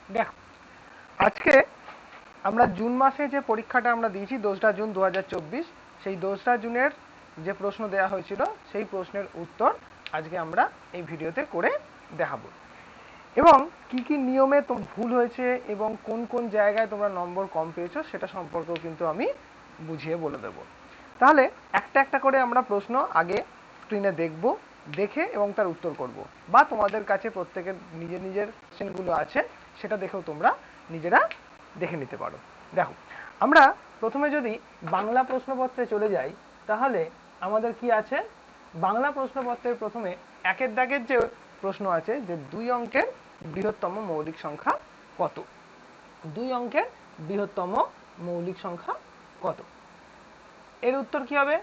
দেখো, আজকে আমরা জুন মাসে যে পরীক্ষাটা আমরা দিয়েছি 2রা জুন 2024, সেই 2রা জুনের যে প্রশ্ন দেওয়া হয়েছিল সেই প্রশ্নের উত্তর আজকে আমরা এই ভিডিওতে করে দেখাবো। এবং কি কি নিয়মে তো ভুল হয়েছে এবং কোন কোন জায়গায় তোমরা নম্বর কম পেয়েছো সেটা সম্পর্কেও কিন্তু আমি বুঝিয়ে বলে দেবো। তাহলে একটা একটা করে আমরা প্রশ্ন আগে স্ক্রিনে দেখব, দেখে এবং তার উত্তর করব, বা তোমাদের কাছে প্রত্যেকের নিজের নিজের কোশ্চেনগুলো আছে সেটা দেখেও তোমরা নিজেরা দেখে নিতে পারো। দেখো, আমরা প্রথমে যদি বাংলা প্রশ্নপত্রে চলে যাই তাহলে আমাদের কি আছে, বাংলা প্রশ্নপত্রের প্রথমে একের দাগের যে প্রশ্ন আছে যে 2 অঙ্কের বৃহত্তম মৌলিক সংখ্যা কত। 2 অঙ্কের বৃহত্তম মৌলিক সংখ্যা কত? এর উত্তর কি হবে?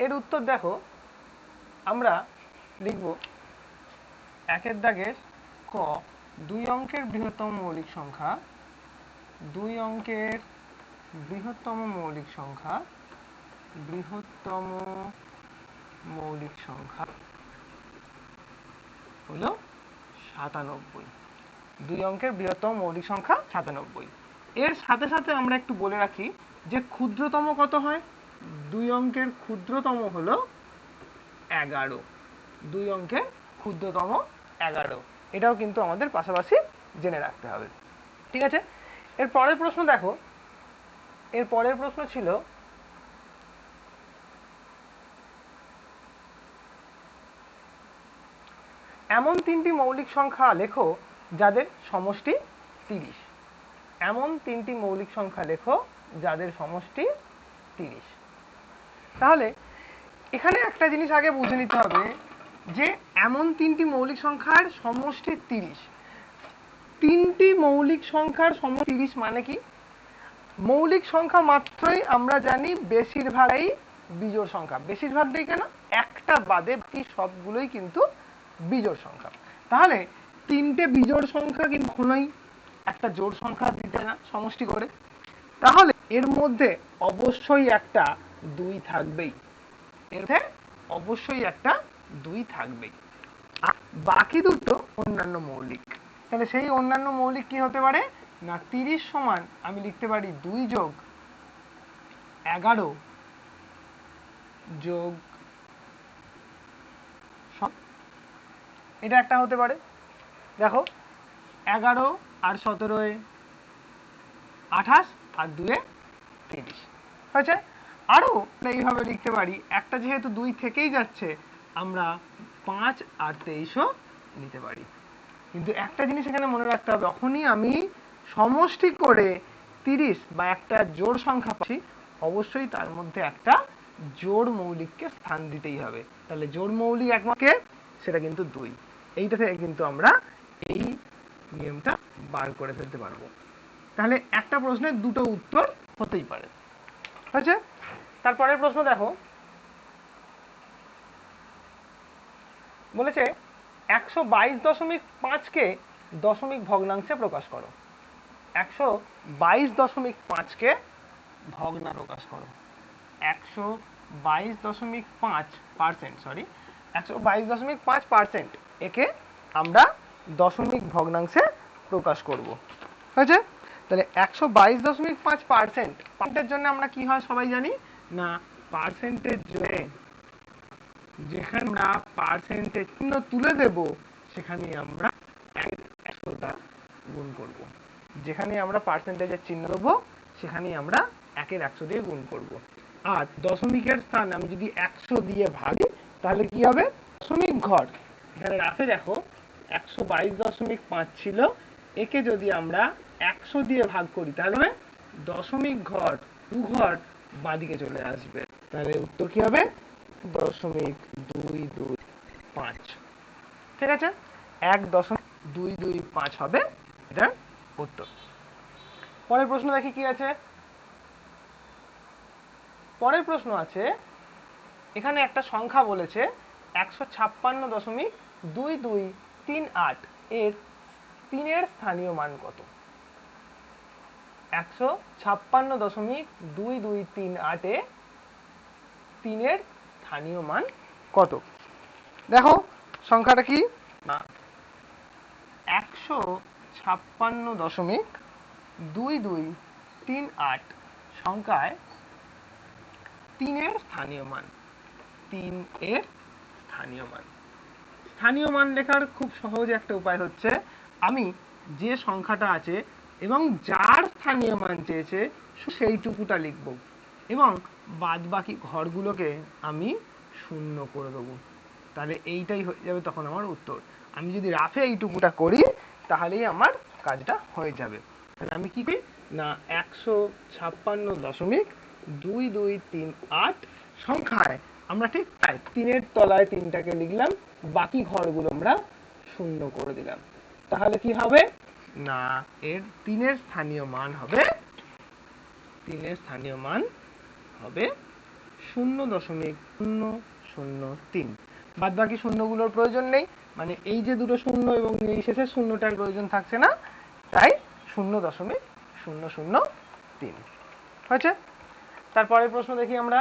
এর উত্তর দেখো, আমরা লিখব একের দাগের ক, 2 অঙ্কের বৃহত্তম মৌলিক সংখ্যা, 2 অঙ্কের বৃহত্তম মৌলিক সংখ্যা, বৃহত্তম মৌলিক সংখ্যা হলো 97। 2 অঙ্কের বৃহত্তম মৌলিক সংখ্যা 97। এর সাথে সাথে আমরা একটু বলে রাখি যে ক্ষুদ্রতম কত হয়। 2 অঙ্কের ক্ষুদ্রতম হলো 11। 2 অঙ্কের ক্ষুদ্রতম 11, এটাও কিন্তু আমাদের পাশাপাশি জেনে রাখতে হবে। ঠিক আছে, এর পরের প্রশ্ন দেখো, এর পরের প্রশ্ন ছিল এমন 3টি মৌলিক সংখ্যা লেখো যাদের সমষ্টি 30। এমন 3টি মৌলিক সংখ্যা লেখো যাদের সমষ্টি 30। তাহলে এখানে একটা জিনিস আগে বুঝে নিতে হবে যে এমন 3টি মৌলিক সংখ্যার সমষ্টি 30। 3টি মৌলিক সংখ্যার সমষ্টি 30 মানে কি? মৌলিক সংখ্যা মাত্রই আমরা জানি বেশিরভাগই বিজোড় সংখ্যা। বেশিরভাগটাই কেন? একটা বাদে বাকি সবগুলোই কিন্তু বিজোড় সংখ্যা। তাহলে 3টে বিজোড় সংখ্যা কিন্তু কখনোই একটা জোড় সংখ্যা দিতে না সমষ্টি করে। তাহলে এর মধ্যে অবশ্যই একটা 2 থাকবেই, এর মধ্যে অবশ্যই একটা 2 থাকবেই। বাকি দুটো অন্যান্য মৌলিক। তাহলে সেই অন্যান্য মৌলিক কি হতে পারে না, 30 সমান আমি লিখতে পারি 2 যোগ 11 যোগ, এটা একটা হতে পারে। দেখো, 11 আর 17 28 আর 2 30 হয়েছে। আরো এইভাবে লিখতে পারি, একটা যেহেতু 2 থেকেই যাচ্ছে আমরা 5 আর 23ও নিতে পারি। কিন্তু একটা জিনিস এখানে মনে রাখতে হবে, যখনই আমি সমষ্টি করে 30 বা একটা জোড় সংখ্যা পাচ্ছি অবশ্যই তার মধ্যে একটা জোড় মৌলিককে স্থান দিতেই হবে। তাহলে জোড় মৌলিক একমাত্র সেটা কিন্তু 2। এইটা থেকে কিন্তু আমরা এই নিয়মটা বার করে ফেলতে পারবো। তাহলে একটা প্রশ্নের দুটো উত্তর হতেই পারে। হয়েছে। তারপরের প্রশ্ন দেখো, বলেছে 122.5কে দশমিক ভগ্নাংশে প্রকাশ করো। 122.5কে ভগ্না প্রকাশ করো। 122.5%, সরি, 122.5% একে আমরা দশমিক ভগ্নাংশে প্রকাশ করব। হয়েছে। তাহলে 122.5%, জন্য আমরা কি হয় সবাই জানি না, পার্সেন্টেজ জন্য যেখানে আমরা পার্সেন্টেজ চিহ্ন তুলে দেব সেখানে আমরা 100টা গুণ করব। যেখানে আমরা পার্সেন্টেজের চিহ্ন দেবো সেখানে আমরা 100 দিয়ে গুণ করব। আর দশমিকের স্থান আমি যদি 100 দিয়ে ভাগি তাহলে কি হবে, দশমিক ঘর এখানে রাখে দেখো 122.5 ছিল, একে যদি আমরা 100 দিয়ে ভাগ করি তাহলে দশমিক ঘর 2 ঘর বাঁদিকে চলে আসবে। তাহলে উত্তর কি হবে, 0.225। ঠিক আছে, 1.225 হবে এটার উত্তর। পরের প্রশ্ন দেখি কি আছে। পরের প্রশ্ন আছে, এখানে একটা সংখ্যা বলেছে 156.2238 এর 3-এর স্থানীয় মান কত? 156.2238 এ 3-এর স্থানীয় মান কত? দেখো সংখ্যাটা কি না, 56.2238 সংখ্যায় 3 এর স্থানীয় মান। 3 এর স্থানীয় মান। স্থানীয় মান লেখার খুব সহজ একটা উপায় হচ্ছে, আমি যে সংখ্যাটা আছে এবং যার স্থানীয় মান চেয়েছে সেইটুকুটা লিখব এবং বাদ বাকি ঘরগুলোকে আমি শূন্য করে দেবো। তাহলে এইটাই হয়ে যাবে তখন আমার উত্তর। আমি যদি রাফে এইটুকুটা করি তাহলেই আমার কাজটা হয়ে যাবে। তাহলে আমি কি করি না 156.2238 সংখ্যায় আমরা ঠিক তাই 3-এর তলায় 3টাকে লিখলাম, বাকি ঘরগুলো আমরা শূন্য করে দিলাম। তাহলে কি হবে না এর 3-এর স্থানীয় মান হবে 0.003। বাদ বাকি শূন্যগুলোর প্রয়োজন নেই, মানে এই যে দুটো শূন্য এবং এই শেষের শূন্যটার প্রয়োজন থাকছে না, তাই 0.003 হয়েছে। তারপরের প্রশ্ন দেখি আমরা।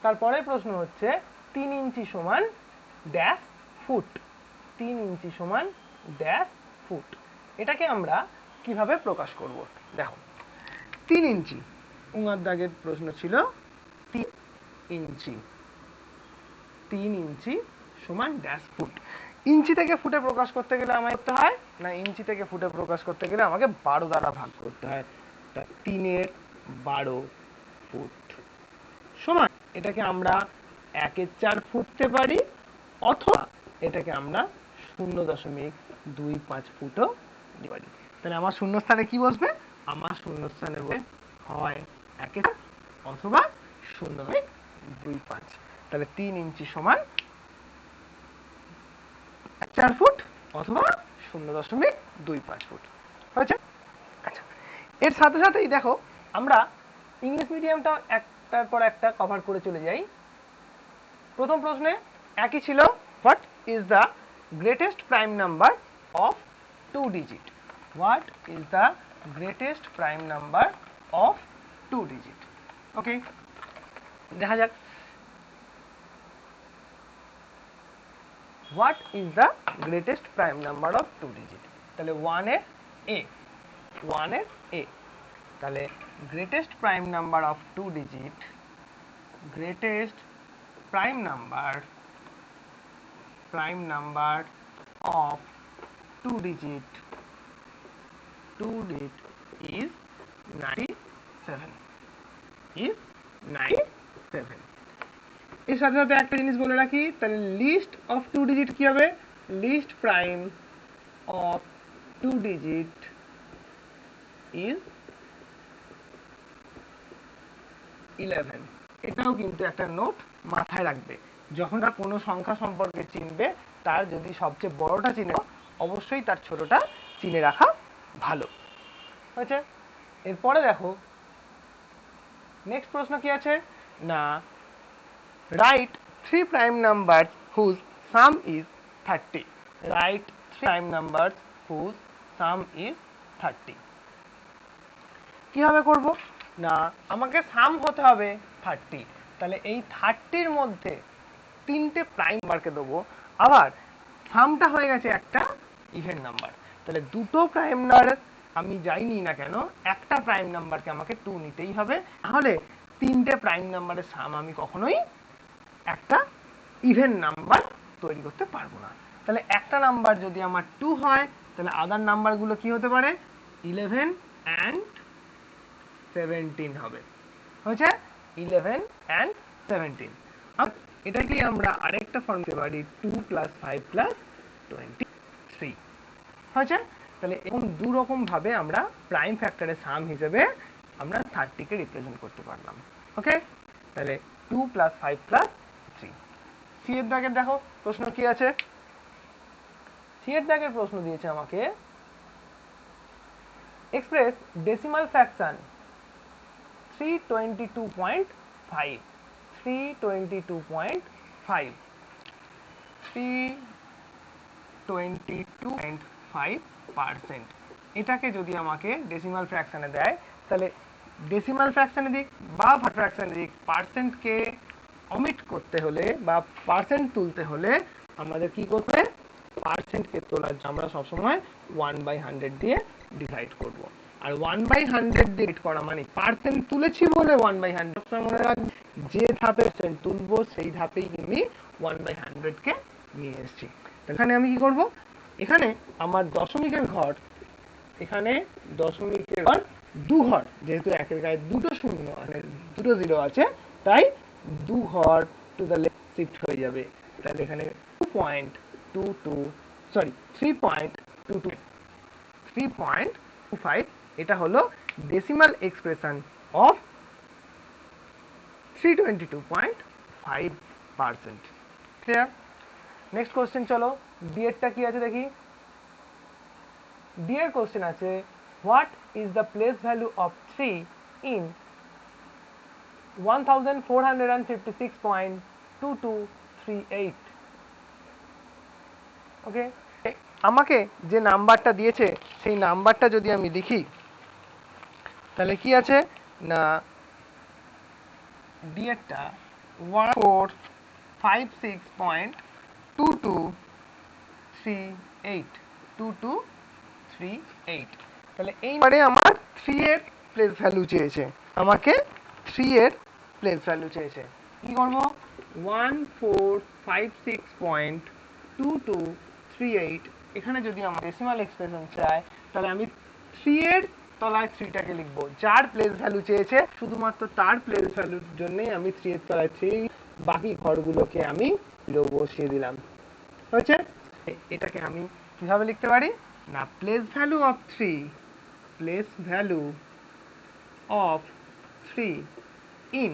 তারপরের প্রশ্ন হচ্ছে 3 ইঞ্চি সমান ড্যাশ ফুট। 3 ইঞ্চি সমান ড্যাশ ফুট, এটাকে আমরা কিভাবে প্রকাশ করব? দেখো 3 ইঞ্চি উঙার দাগের প্রশ্ন ছিল 3 ইঞ্চি। 3 ইঞ্চি সমান ড্যাশ ফুট। ইঞ্চি থেকে ফুটে প্রকাশ করতে গেলে আমায় করতে হয় না, ইঞ্চি থেকে ফুটে প্রকাশ করতে গেলে আমাকে 12 দ্বারা ভাগ করতে হয়। 3-এর 12 ফুট সমান, এটাকে আমরা 1-এর 4 ফুটতে পারি অথবা এটাকে আমরা 0.25 ফুটও দিতে পারি। তাহলে আমার শূন্যস্থানে কি বসবে? আমার শূন্যস্থানে হয় 1-এর অথবা 0.25। তাহলে 3 ইঞ্চি সমান 4 ফুট অথবা 0.25 ফুট হয়েছে। আচ্ছা, এর সাথে সাথেই দেখো আমরা ইংলিশ মিডিয়ামটা একটার পর একটা কভার করে চলে যাই। প্রথম প্রশ্নে একই ছিল, what is the greatest prime number of 2 digit? What is the greatest prime number of 2 digit? Okay, দেখা যাক। What is the greatest prime number of 2 digit? তাহলে 1-এর এ, 1-এর এ। তাহলে greatest prime number of 2 digit, greatest prime number of 2 digit is 97। is 97। এর সাথে সাথে একটা জিনিস বলে রাখি, তাহলে লিস্ট অফ 2 ডিজিট কি হবে? List prime of 2 digit is 11। এটাও কিন্তু একটা নোট মাথায় রাখবে, যখন কোনো সংখ্যা সম্পর্কে চিনবে তার যদি সবচেয়ে বড়টা চিনে অবশ্যই তার ছোটটা চিনে রাখা ভালো হয়েছে। এরপরে দেখো নেক্সট প্রশ্ন কি আছে না, right 3 prime number whose sum is 30। Right 3 prime number whose sum is 30। কিভাবে করব না, আমাকে সাম হতে হবে 30। তাহলে এই 30-র মধ্যে 3টে প্রাইম নাম্বারকে দেবো। আবার সামটা হয়ে গেছে একটা ইভেন নাম্বার, তাহলে দুটো প্রাইম নাম্বার আমি যাই নিই না কেন, একটা প্রাইম নাম্বারকে আমাকে 2 নিতেই হবে, তাহলে 3টে প্রাইম নাম্বারের সাম আমি কখনোই একটা ইভেন নাম্বার তৈরি করতে পারবো না। তাহলে একটা নাম্বার যদি আমার 2 হয়, তাহলে আদার নাম্বারগুলো কি হতে পারে? 11 and 17 হবে। হয়েছে 11 and 17। এটাকে আমরা আরেকটা ফর্ম দিতে পারি 2 + 5 + 23 হয়েছে। তাহলে এখন দু রকম ভাবে আমরা প্রাইম ফ্যাক্টরের সাম হিসেবে আমরা 30 কে রিপ্রেজেন্ট করতে পারলাম। ওকে, তাহলে 2 + 5 + 3। সি এর দাগের দেখো প্রশ্ন কি আছে। সি এর দাগের প্রশ্ন দিয়েছে আমাকে, এক্সপ্রেস ডেসিমাল ফ্র্যাকশন 322.5। 322.5%। এটাকে যদি আমাকে ডেসিমাল ফ্র্যাকশনে দেয়, তাহলে ডেসিমাল ফ্র্যাকশনে দিক বা ফ্র্যাকশনে দিক পার্সেন্টকে অমিট করতে হলে বা পার্সেন্ট তুলতে হলে আমাদের কি করতে হবে? পার্সেন্টকে তোলার জন্য আমরা সবসময় 1/100 দিয়ে ডিভাইড করব। আর 1/100 ডিভাইড করা মানে পার্সেন্ট তুলেছি বলে 1/100, মনে রাখবে যে ধাপে পার্সেন্ট তুলবো সেই ধাপেই আমি 1/100 কে নিয়ে এসেছি। এখানে আমি কি করব, এখানে আমার দশমিকের ঘর, এখানে দশমিকের ঘর 2 ঘর, যেহেতু একের গায়ে দুটো শূন্য মানে দুটো জিরো আছে, তাই 2 ঘর টু দ্য লেফট শিফট হয়ে যাবে। তাহলে এখানে 3.25 এটা হলো decimal expression of 322.5%। Clear? Next question চলো, ডি এরটা কি আছে দেখি। ডি এর কোশ্চেন আছে, what is the place value of 3 in 1456.2238? ওকে, আমাকে যে নাম্বারটা দিয়েছে সেই নাম্বারটা যদি আমি লিখি, তাহলে কি আছে না ডি এরটা 1456.2238, তাহলে এইবারে আমার 3 এর প্লেস ভ্যালু চেয়েছে, আমাকে 3 এর প্লেস ভ্যালু চেয়েছে। কি করবো, 1456.2238, এখানে যদি আমার ডেসিমাল এক্সপ্রেশন চায়, তাহলে আমি 3 এর তলায় 3টাকে লিখবো। যার প্লেস ভ্যালু চেয়েছে শুধুমাত্র তার প্লেস ভ্যালুর জন্যই আমি 3 এর তলায় 3, বাকি ঘরগুলোকে আমি বসিয়ে দিলাম। হয়েছে? এটাকে আমি কিভাবে লিখতে পারি না, place value of 3 in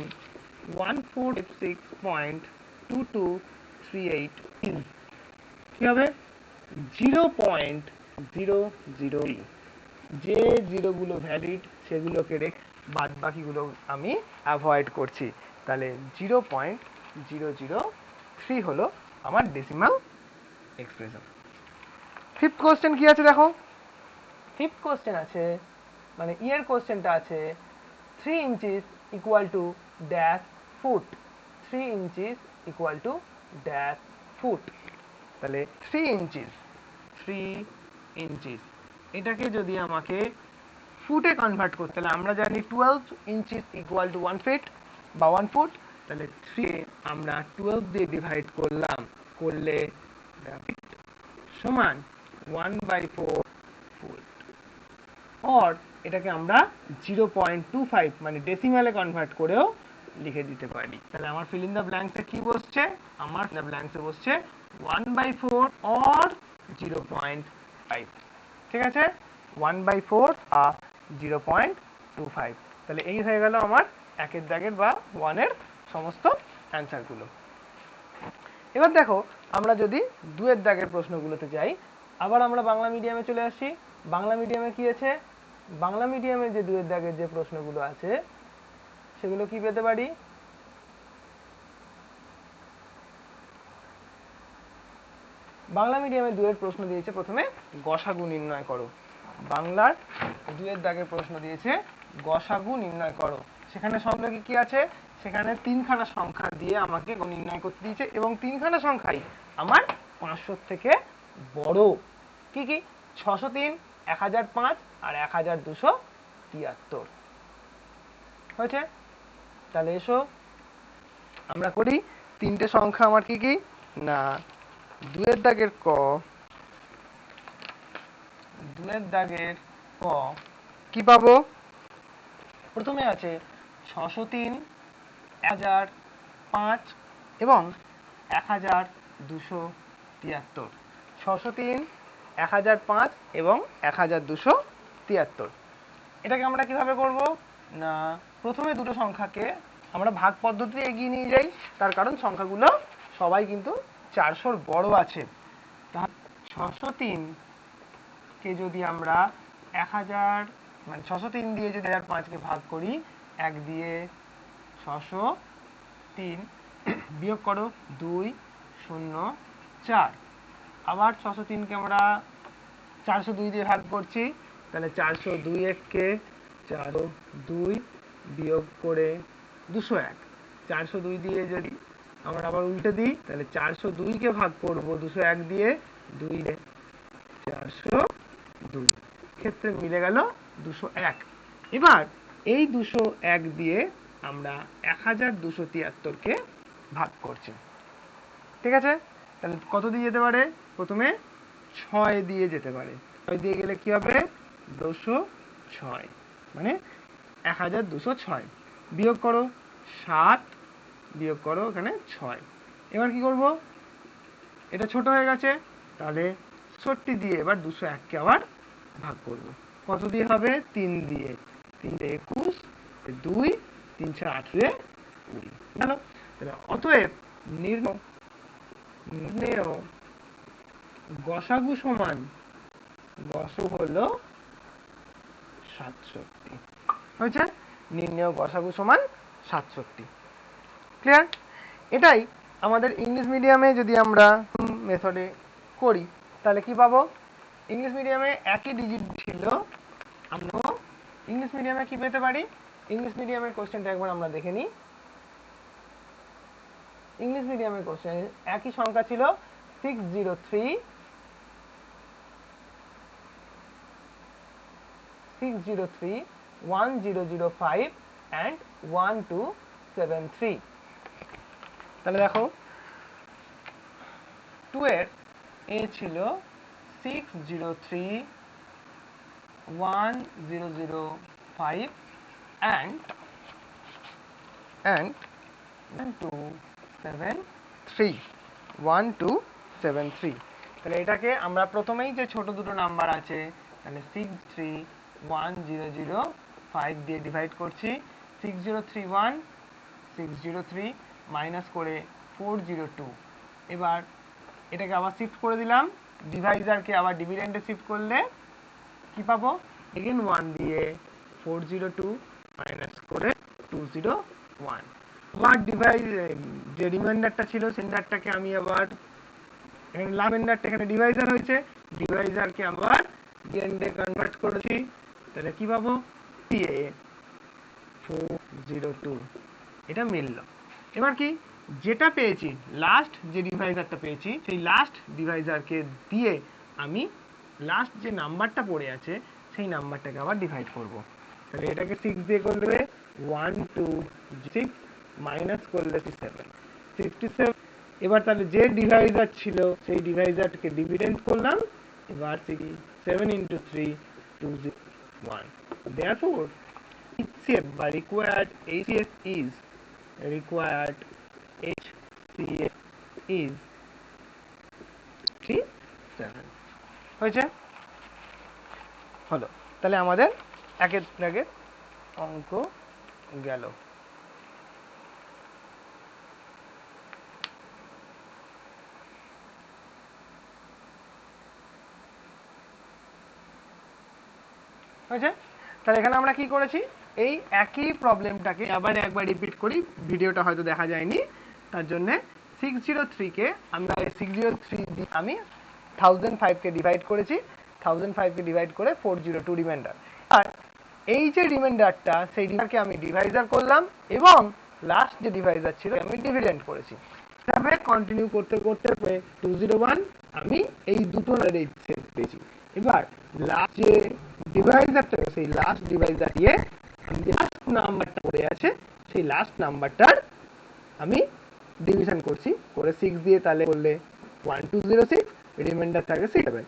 1456.2238 is কি হবে 0.003। যে জিরোগুলো ভ্যালিড সেগুলোকে রেখে বাদ বাকিগুলো আমি অ্যাভয়েড করছি। তাহলে 0.003 হলো আমার ডেসিমাল এক্সপ্রেশন। ফিফথ কোশ্চেন কি আছে দেখো। ফিফথ কোশ্চেন আছে, মানে ইয়ার কোশ্চেনটা আছে 3 inches equal to dash foot। 3 inches equal to dash foot। তাহলে 3 inches এটাকে যদি আমাকে ফুটে কনভার্ট করতে, তাহলে আমরা জানি 12 inches equal to 1 feet বা 1 ফুট। তাহলে 3 আমরা 12 দিয়ে ডিভাইড করলে সমান 1/4 ফুট। আর এটাকে আমরা 0.25 মানে ডেসিমালে কনভার্ট করেও লিখে দিতে পারি। তাহলে আমার ফিল ইন দ্য ব্ল্যাঙ্কসে কি বসছে, আমার ফিল ইন দ্য ব্ল্যাঙ্কসে বসছে 1/4 or 0.5। ঠিক আছে, 1/4 আর 0.25। তাহলে এই হয়ে গেল আমার একের দাগের বা 1 এর সমস্ত অ্যান্সার গুলো। এবার দেখো, আমরা যদি 2 এর দাগের প্রশ্নগুলোতে যাই, আবার আমরা বাংলা মিডিয়ামে চলে আসি। বাংলা মিডিয়ামে কি আছে, বাংলা মিডিয়ামে যে 2 এর দাগের যে প্রশ্নগুলো আছে সেগুলো কি পেতে পারি। বাংলা মিডিয়ামে 2 এর প্রশ্ন দিয়েছে প্রথমে গসাগু নির্ণয় করো। বাংলার 2 এর দাগের প্রশ্ন দিয়েছে গসাগু নির্ণয় করো। সেখানে সংখ্যা কি আছে, সেখানে 3খানা সংখ্যা দিয়ে আমাকে নির্ণয় করতে দিয়েছে এবং 3খানা সংখ্যাই আমার 500 থেকে বড়। কি কি, 603, 1005 আর 1273। হয়েছে? তাহলে এসো আমরা করি। 3টে সংখ্যা আমার কি কি না 2 এর দাগের ক, 2 এর দাগের ক কি পাবো, প্রথমে আছে 603, 1005 এবং 1273। 603, 1005 এবং 1273। এটাকে আমরা কিভাবে করব না, প্রথমে দুটো সংখ্যাকে আমরা ভাগ পদ্ধতিতে এগিয়ে নিয়ে যাই, তার কারণ সংখ্যাগুলো সবাই কিন্তু 400-র বড় আছে। 603 কে যদি আমরা 1000 মানে 603 দিয়ে যদি 1005 কে ভাগ করি, 1 দিয়ে 603 বিয়োগ করো 2, 0, 4। আবার 603 কে আমরা 402 দিয়ে ভাগ করছি, তাহলে 402 কে 402 বিয়োগ করে 201। 402 দিয়ে যদি আমরা আবার উল্টে দিই, তাহলে 402 কে ভাগ করব 201 দিয়ে, 2 402, ক্ষেত্রে মিলে গেল 201। এবার এই 201 দিয়ে আমরা 1273 কে ভাগ করছি। ঠিক আছে, তাহলে কত দিয়ে যেতে পারে? প্রথমে 6 দিয়ে যেতে পারে। 6 দিয়ে গেলে কি হবে? 206, মানে 1206। বিয়োগ করো 7, বিয়োগ করো এখানে 6। এবার কি করব? এটা ছোট হয়ে গেছে, তাহলে ৬৬ দিয়ে এবার 201 কে আবার ভাগ করব। কত দিয়ে হবে? 3 দিয়ে। 3 তে 21, 2, 3 6 8 রে 20। গেল। তাহলে অতএব নির্ণেয় গসাগু সমান, গসু হলো ৬৭। হয়েছে? নির্ণেয় গসাগু সমান ৬৭। ক্লিয়ার? এটাই আমাদের ইংলিশ মিডিয়ামে যদি আমরা মেথডে করি তাহলে কি পাবো? ইংলিশ মিডিয়ামে একই ডিজিট ছিল, আমরা ইংলিশ মিডিয়ামে কি পেতে পারি? ইংলিশ মিডিয়ামের কোশ্চেনটা একবার আমরা দেখে নিই। ইংলিশ মিডিয়ামের কোশ্চেন একই সংখ্যা ছিল 603, 1005 and 1273। তাহলে দেখো 2 এর এ ছিল 603, 1005 and 1273, 1273। তাহলে এটাকে আমরা প্রথমেই যে ছোট দুটো নাম্বার আছে, তাহলে 63105 দিয়ে ডিভাইড করছি। 6031, 603 মাইনাস করে 402। এবার এটাকে আবার শিফট করে দিলাম, ডিভাইজারকে আবার ডিভিডেন্ডে শিফট করলে কি পাবো? এগেন 1 দিয়ে 402 মাইনাস করে 201। আবার যে রিমাইন্ডারটা ছিল সেন্ডারটাকে আমি আবার এখানে লামেন্ডারটা এখানে ডিভাইজার হয়েছে, ডিভাইজারকে আবার ডিভিডেন্ডে কনভার্ট করেছি। তাহলে কি পাবো? 402। এটা মিলল। এবার কি যেটা পেয়েছি, লাস্ট যে ডিভাইজারটা পেয়েছি, সেই লাস্ট ডিভাইজারকে দিয়ে আমি লাস্ট যে নাম্বারটা পড়ে আছে সেই নাম্বারটাকে আবার ডিভাইড করব। তাহলে এটাকে 6 দিয়ে করলে 1 2 6 মাইনাস করলে 67। এবার তাহলে যে ডিভাইজার ছিল সেই ডিভাইজারকে ডিভিডেন্ড করলাম। এবার 7 into 3 201। Therefore HCF বা required HCF is required HCF is 37। হয়েছে? হলো। তাহলে আমাদের একের দাগের অঙ্ক গেল। হয়েছে? তাহলে এখানে আমরা কি করেছি? এই একই প্রবলেমটাকে আবার একবার রিপিট করি, ভিডিওটা হয়তো দেখা যায়নি তার জন্য। 603 কে আমরা 603 দিয়ে আমি 1005 কে ডিভাইড করেছি, 1005 কে ডিভাইড করে 402 রিমাইন্ডার। আর এই যে রিমাইন্ডারটা, সেই রিমাইন্ডারকে আমি ডিভাইজার করলাম এবং লাস্ট যে ডিভাইজার ছিল আমি ডিভিডেন্ড করেছি। তবে কন্টিনিউ করতে করতে 201 আমি এই দুটো পেয়েছি। এবার লাস্ট যে ডিভাইজারটা, সেই লাস্ট ডিভাইজার দিয়ে আমি যে লাস্ট নাম্বারটা পড়ে আছে সেই লাস্ট নাম্বারটার আমি ডিভিশন করছি, করে 6 দিয়ে তাহলে করলে 1206, রিমাইন্ডার থাকে 67।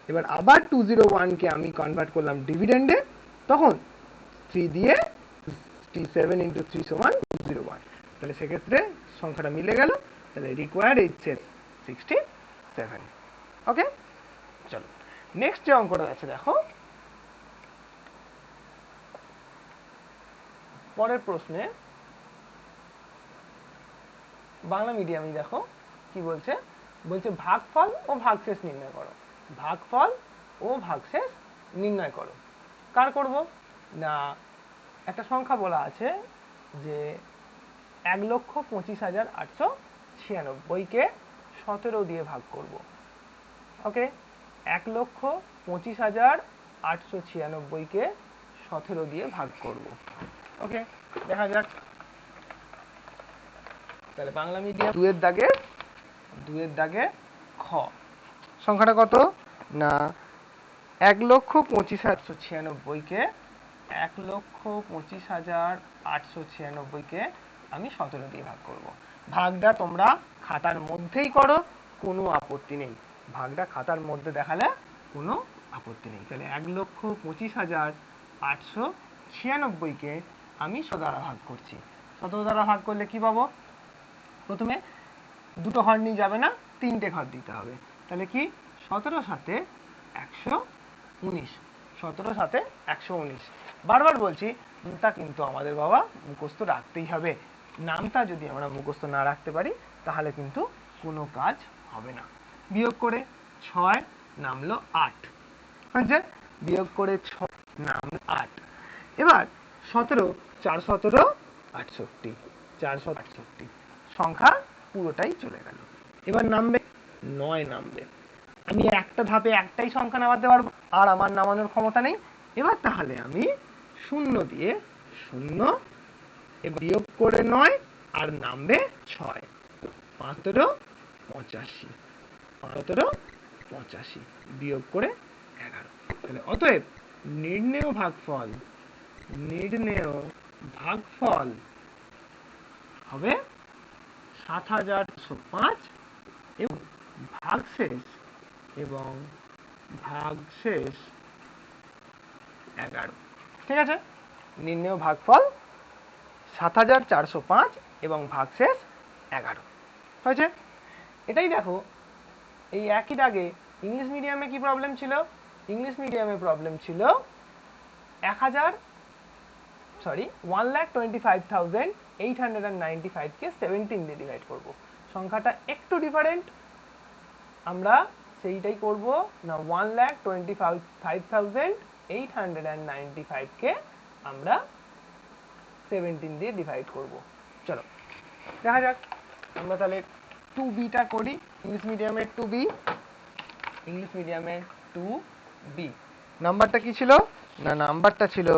এবার আবার 201 কে আমি কনভার্ট করলাম ডিভিডেন্ডে, তখন 3 দিয়ে 7 into 3 সমান 201। তাহলে সেক্ষেত্রে সংখ্যাটা মিলে গেল। তাহলে রিকোয়ার্ড HCF 67। ওকে, চলো নেক্সট যে অঙ্কটা আছে দেখো। পরের প্রশ্নে বাংলা মিডিয়ামে দেখো কি বলছে। বলছে ভাগফল ও ভাগশেষ নির্ণয় করো। ভাগফল ও ভাগশেষ নির্ণয় করো। কার করব না, একটা সংখ্যা বলা আছে যে 1,25,896 কে 17 দিয়ে ভাগ করব। ওকে, 1,25,896 কে 17 দিয়ে ভাগ করব। ওকে, দেখা যাক। তাহলে বাংলা মিডিয়াম 2 এর দাগে খ। সংখ্যাটা কত না 1,25,896কে 1,25,896কে আমি 17 দিয়ে ভাগ করব। ভাগটা তোমরা খাতার মধ্যেই করো, কোনো আপত্তি নেই। ভাগটা খাতার মধ্যে দেখালে কোনো আপত্তি নেই। তাহলে 1,25,896কে আমি 17 দ্বারা ভাগ করছি। 17 দ্বারা ভাগ করলে কি পাবো? প্রথমে দুটো ঘর নিয়ে যাবে না, 3টে ঘর দিতে হবে। তাহলে কি 17 সাথে 119, 17 সাথে 119। বারবার বলছি নামটা কিন্তু আমাদের বাবা মুখস্থ রাখতেই হবে। নামটা যদি আমরা মুখস্থ না রাখতে পারি তাহলে কিন্তু কোনো কাজ হবে না। বিয়োগ করে 6 নামলো 8, হয়েছে? বিয়োগ করে 6 নামলো 8। এবার 17, 4 17 68, 468 সংখ্যা পুরোটাই চলে গেল। এবার নামবে 9 নামবে। আমি একটা ধাপে একটাই সংখ্যা নামাতে পারবো, আর আমার নামানোর ক্ষমতা নেই। এবার তাহলে আমি 0 দিয়ে 0 বিয়োগ করে 9 আর নামবে 6, 15 85, 15 85 বিয়োগ করে 11। তাহলে অতএব নির্ণেয় ভাগফল হবে 7,105 এবং ভাগশেষ 11। ঠিক আছে? নির্ণেয় ভাগফল 7,405 এবং ভাগশেষ 11 হয়েছে। এটাই দেখো, এই একই দাগে ইংলিশ মিডিয়ামে কি প্রবলেম ছিল? ইংলিশ মিডিয়ামে প্রবলেম ছিল 1,25,895কে 17 দিয়ে ডিভাইড করব। সংখ্যাটা একটু ডিফারেন্ট, আমরা সেইটাই করব না 1,25,895কে আমরা 17 দিয়ে ডিভাইড করব। চলো দেখা যাক। আমরা তাহলে 2bটা করি। ইংলিশ মিডিয়ামের 2b। নাম্বারটা কি ছিল? না নাম্বারটা ছিল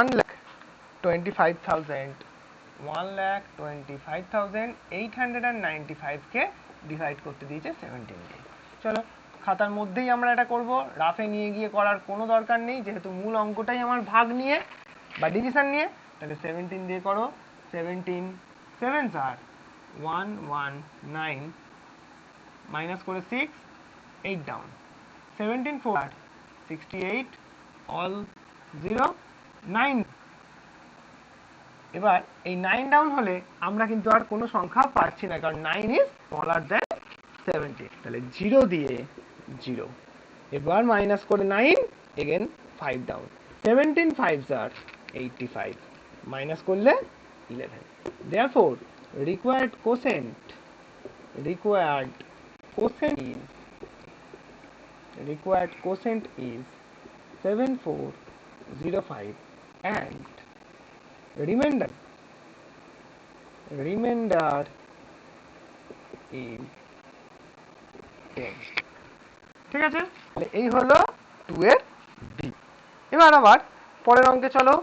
1,25,895কে ডিভাইড করতে দিয়েছে 17 দিয়ে। চলো খাতার মধ্যেই আমরা এটা করব, রাফে নিয়ে গিয়ে করার কোনো দরকার নেই, যেহেতু মূল অঙ্কটাই আমার ভাগ নিয়ে বা ডিভিশন নিয়ে। তাহলে 17 দিয়ে করো। 17 7s are 119 মাইনাস করে 6, 8 ডাউন। 17 4 68, অল 0, 9। এবার এই 9 ডাউন হলে আমরা কিন্তু আর কোনো সংখ্যা পাচ্ছি না, কারণ 9 is smaller than 17। তাহলে 0 দিয়ে 0, এবার মাইনাস করে 9, again 5 down. 17 5s are 85, minus করলে 11। Therefore required quotient is 7405 and remainder is 10। ঠিক আছে? এই হলো 2 এর বি। এবার আবার পরের অঙ্কে চলো।